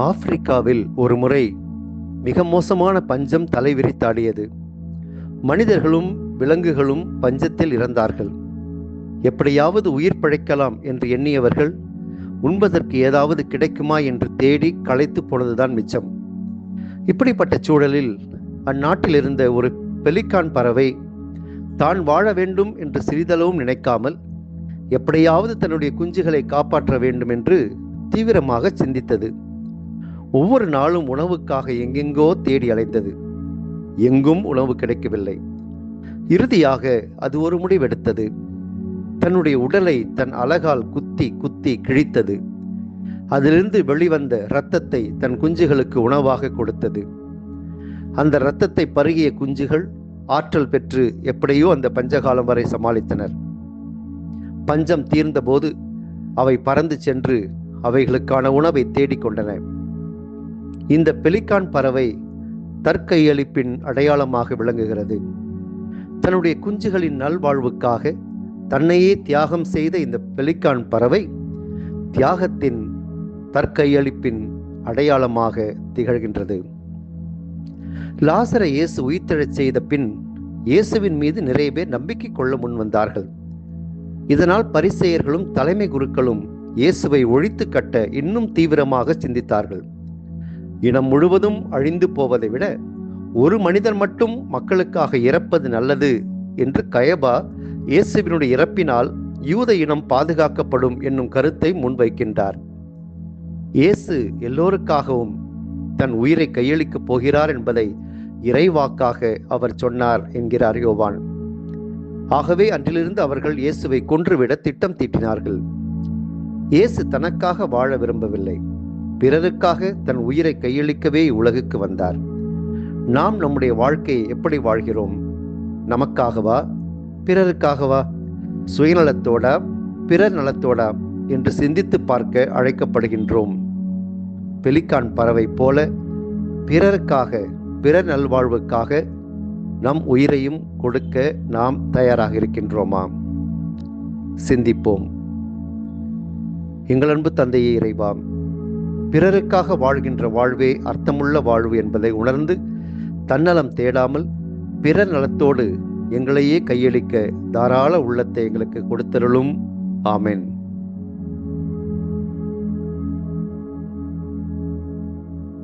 ஆப்பிரிக்காவில் ஒரு முறை மிக மோசமான பஞ்சம் தலைவிரித்தாடியது. மனிதர்களும் விலங்குகளும் பஞ்சத்தில் இறந்தார்கள். எப்படியாவது உயிர் பிழைக்கலாம் என்று எண்ணியவர்கள் உண்பதற்கு ஏதாவது கிடைக்குமா என்று தேடி களைத்து போனதுதான் மிச்சம். இப்படிப்பட்ட சூழலில் அந்நாட்டில் இருந்த ஒரு பெலிகான் பறவை தான் வாழ வேண்டும் என்று சிறிதளவும் நினைக்காமல் எப்படியாவது தன்னுடைய குஞ்சுகளை காப்பாற்ற வேண்டும் என்று தீவிரமாக சிந்தித்தது. ஒவ்வொரு நாளும் உணவுக்காக எங்கெங்கோ தேடி அலைந்தது. எங்கும் உணவு கிடைக்கவில்லை. இறுதியாக அது ஒரு முடிவெடுத்தது. தன்னுடைய உடலை தன் அலகால் குத்தி குத்தி கிழித்தது. அதிலிருந்து வெளிவந்த இரத்தத்தை தன் குஞ்சுகளுக்கு உணவாக கொடுத்தது. அந்த இரத்தத்தை பருகிய குஞ்சுகள் ஆற்றல் பெற்று எப்படியோ அந்த பஞ்சகாலம் வரை சமாளித்தனர். பஞ்சம் தீர்ந்த போது அவை பறந்து சென்று அவைகளுக்கான உணவை தேடிக்கொண்டன. இந்த பெலிகான் பறவை தற்கையளிப்பின் அடையாளமாக விளங்குகிறது. தன்னுடைய குஞ்சுகளின் நல்வாழ்வுக்காக தன்னையே தியாகம் செய்த இந்த பெலிகான் பறவை தியாகத்தின் தற்கையளிப்பின் அடையாளமாக திகழ்கின்றது. லாசரை இயேசு உயிர்த்தெழச் செய்த பின் இயேசுவின் மீது நிறைய பேர் நம்பிக்கை கொள்ள முன் வந்தார்கள். இதனால் பரிசேயர்களும் தலைமை குருக்களும் இயேசுவை ஒழித்து கட்ட இன்னும் தீவிரமாக சிந்தித்தார்கள். இனம் முழுவதும் அழிந்து போவதை விட ஒரு மனிதன் மட்டும் மக்களுக்காக இறப்பது நல்லது என்று கயபா இயேசுவினுடைய இறப்பினால் யூத இனம் பாதுகாக்கப்படும் என்னும் கருத்தை முன்வைக்கின்றார். இயேசு எல்லோருக்காகவும் தன் உயிரை கையளிக்கப் போகிறார் என்பதை இறைவாக்காக அவர் சொன்னார் என்கிறார் யோவான். ஆகவே அன்றிலிருந்து அவர்கள் இயேசுவை கொன்றுவிட திட்டம் தீட்டினார்கள். இயேசு தனக்காக வாழ விரும்பவில்லை, பிறருக்காக தன் உயிரை கையளிக்கவே உலகுக்கு வந்தார். நாம் நம்முடைய வாழ்க்கையை எப்படி வாழ்கிறோம்? நமக்காகவா, பிறருக்காகவா, சுயநலத்தோடா, பிறர் நலத்தோடா என்று சிந்தித்து பார்க்க அழைக்கப்படுகின்றோம். பெலிகான் பறவை போல பிறருக்காக, பிறர் நல்வாழ்வுக்காக நம் உயிரையும் கொடுக்க நாம் தயாராக இருக்கின்றோமா? சிந்திப்போம். எங்கள் அன்பு தந்தையே இறைவா, பிறருக்காக வாழ்கின்ற வாழ்வே அர்த்தமுள்ள வாழ்வு என்பதை உணர்ந்து தன்னலம் தேடாமல் பிறர் நலத்தோடு எங்களையே கையளிக்க தாராள உள்ளத்தை எங்களுக்கு கொடுத்தருளும். ஆமென்.